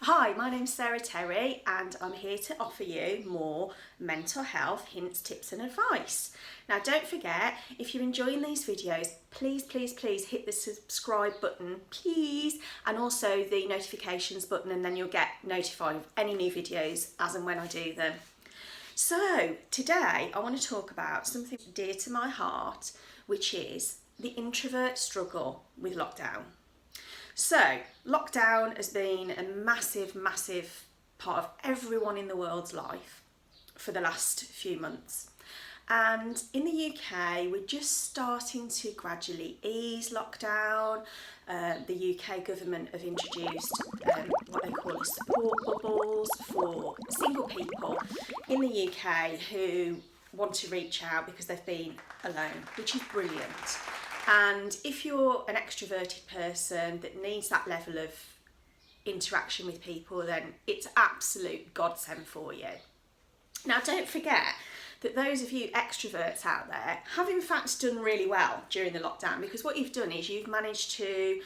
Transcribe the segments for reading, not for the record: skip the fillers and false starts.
Hi, my name's Sarah Terry and I'm here to offer you more mental health hints, tips and advice. Now don't forget, if you're enjoying these videos, please hit the subscribe button, please, and also the notifications button, and then you'll get notified of any new videos as and when I do them. So today I want to talk about something dear to my heart, which is the introvert struggle with lockdown. So, lockdown has been a massive part of everyone in the world's life for the last few months. And in the UK, we're just starting to gradually ease lockdown. The UK government have introduced what they call a support bubbles for single people in the UK who want to reach out because they've been alone, which is brilliant. And if you're an extroverted person that needs that level of interaction with people, then it's absolute godsend for you. Now, don't forget that those of you extroverts out there have in fact done really well during the lockdown, because what you've done is you've managed to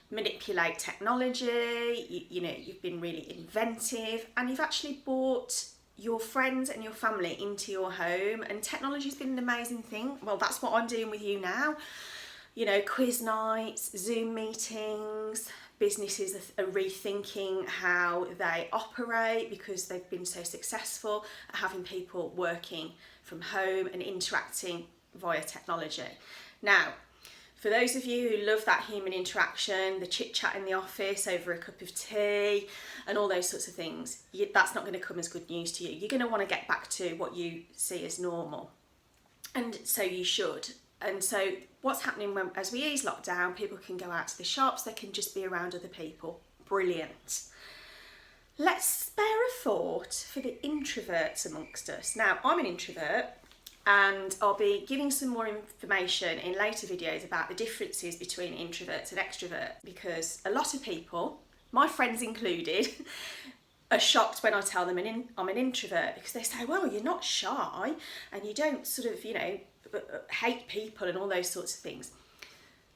manipulate technology, you've been really inventive, and you've actually brought your friends and your family into your home, and technology's been an amazing thing. Well, that's what I'm doing with you now. Quiz nights, Zoom meetings, businesses are rethinking how they operate because they've been so successful at having people working from home and interacting via technology. Now, for those of you who love that human interaction, the chit chat in the office over a cup of tea and all those sorts of things, that's not going to come as good news to you. You're going to want to get back to what you see as normal. And so you should. And so what's happening as we ease lockdown, people can go out to the shops, they can just be around other people. Brilliant. Let's spare a thought for the introverts amongst us. Now, I'm an introvert and I'll be giving some more information in later videos about the differences between introverts and extroverts, because a lot of people, my friends included, are shocked when I tell them I'm an introvert, because they say, well, you're not shy and you don't sort of, hate people and all those sorts of things.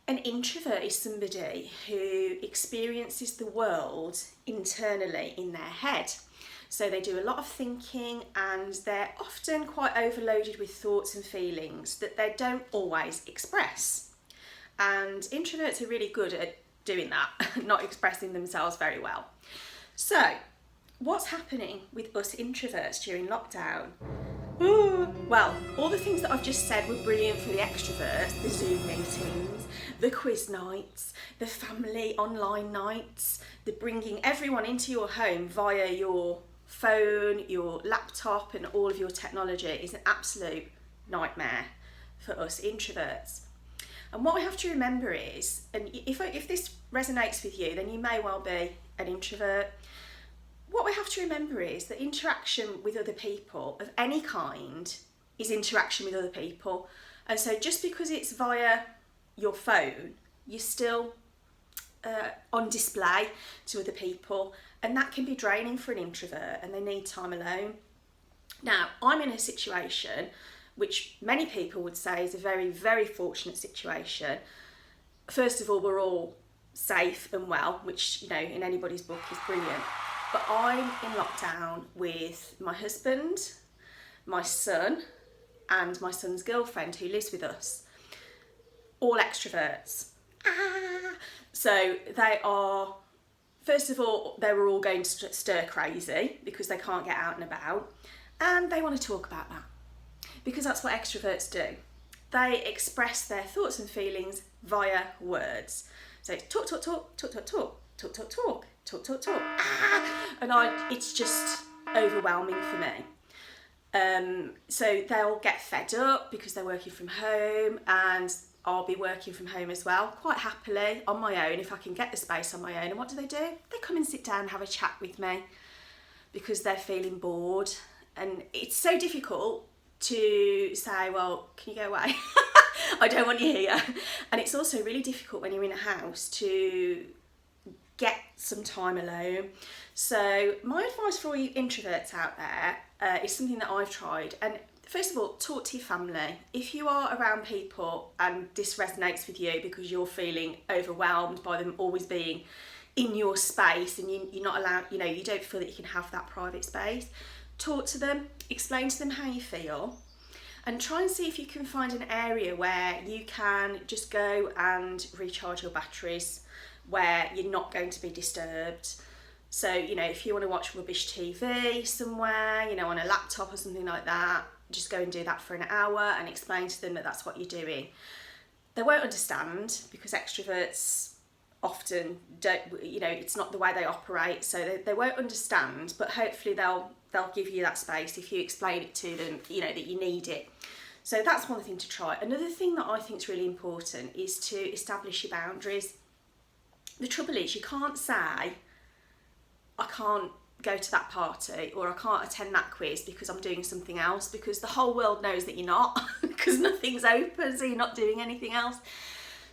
An introvert is somebody who experiences the world internally in their head. So they do a lot of thinking and they're often quite overloaded with thoughts and feelings that they don't always express. And introverts are really good at doing that, not expressing themselves very well. So, what's happening with us introverts during lockdown? Well, all the things that I've just said were brilliant for the extroverts: the Zoom meetings, the quiz nights, the family online nights, the bringing everyone into your home via your phone, your laptop and all of your technology is an absolute nightmare for us introverts. And what we have to remember is, and if this resonates with you, then you may well be an introvert. What we have to remember is that interaction with other people of any kind is interaction with other people. And so just because it's via your phone, you're still on display to other people. And that can be draining for an introvert, and they need time alone. Now, I'm in a situation which many people would say is a very fortunate situation. First of all, we're all safe and well, which, in anybody's book is brilliant. But I'm in lockdown with my husband, my son, and my son's girlfriend who lives with us. All extroverts. So they are, first of all, they were all going stir crazy because they can't get out and about. And they want to talk about that, because that's what extroverts do. They express their thoughts and feelings via words. So it's talk, talk, talk, talk, talk, talk, talk, talk, talk. Talk, talk, talk. And it's just overwhelming for me. So they'll get fed up because they're working from home, and I'll be working from home as well, quite happily on my own if I can get the space on my own. And what do? They come and sit down and have a chat with me because they're feeling bored. And it's so difficult to say, well, can you go away? I don't want you here. And it's also really difficult when you're in a house to get some time alone. So my advice for all you introverts out there is something that I've tried. And first of all, talk to your family. If you are around people and this resonates with you because you're feeling overwhelmed by them always being in your space, and you're not allowed, you know, you don't feel that you can have that private space. Talk to them, explain to them how you feel, and try and see if you can find an area where you can just go and recharge your batteries, where you're not going to be disturbed. So, you know, if you want to watch rubbish TV somewhere, you know, on a laptop or something like that, just go and do that for an hour and explain to them that that's what you're doing. They won't understand, because extroverts often don't, you know, it's not the way they operate, so they won't understand, but hopefully they'll give you that space if you explain it to them, you know, that you need it. So that's one thing to try. Another thing that I think is really important is to establish your boundaries. The trouble is, you can't say, I can't go to that party, or I can't attend that quiz because I'm doing something else, because the whole world knows that you're not, because nothing's open, so you're not doing anything else.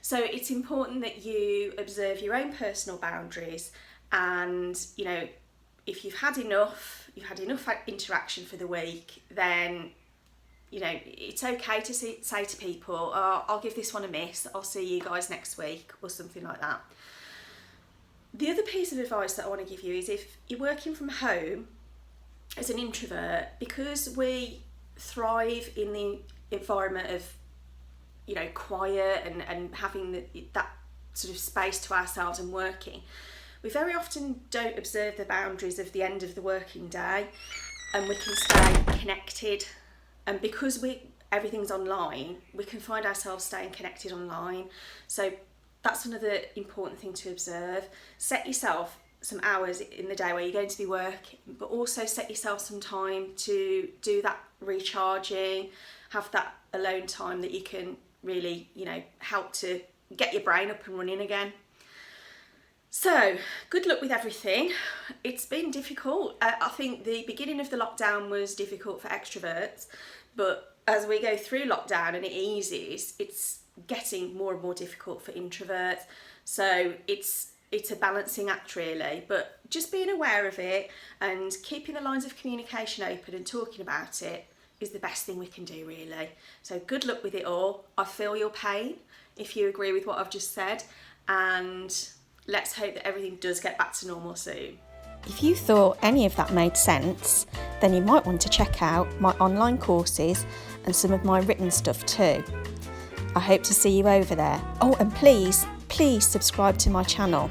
So it's important that you observe your own personal boundaries, and, you know, if you've had enough interaction for the week, then, you know, it's okay to say to people, oh, I'll give this one a miss, I'll see you guys next week, or something like that. The other piece of advice that I want to give you is, if you're working from home as an introvert, because we thrive in the environment of, you know, quiet and having that sort of space to ourselves and working, we very often don't observe the boundaries of the end of the working day, and we can stay connected. And because everything's online, we can find ourselves staying connected online. So that's another important thing to observe. Set yourself some hours in the day where you're going to be working, but also set yourself some time to do that recharging, have that alone time that you can really, you know, help to get your brain up and running again. So, good luck with everything. It's been difficult. I think the beginning of the lockdown was difficult for extroverts, but as we go through lockdown and it eases, it's getting more and more difficult for introverts. So it's a balancing act really, but just being aware of it and keeping the lines of communication open and talking about it is the best thing we can do really. So good luck with it all. I feel your pain if you agree with what I've just said, and let's hope that everything does get back to normal soon. If you thought any of that made sense, then you might want to check out my online courses and some of my written stuff too. I hope to see you over there. Oh, and please subscribe to my channel.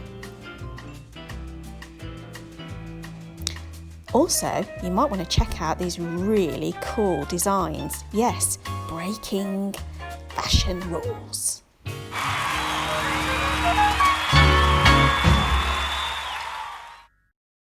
Also, you might want to check out these really cool designs. Yes, breaking fashion rules.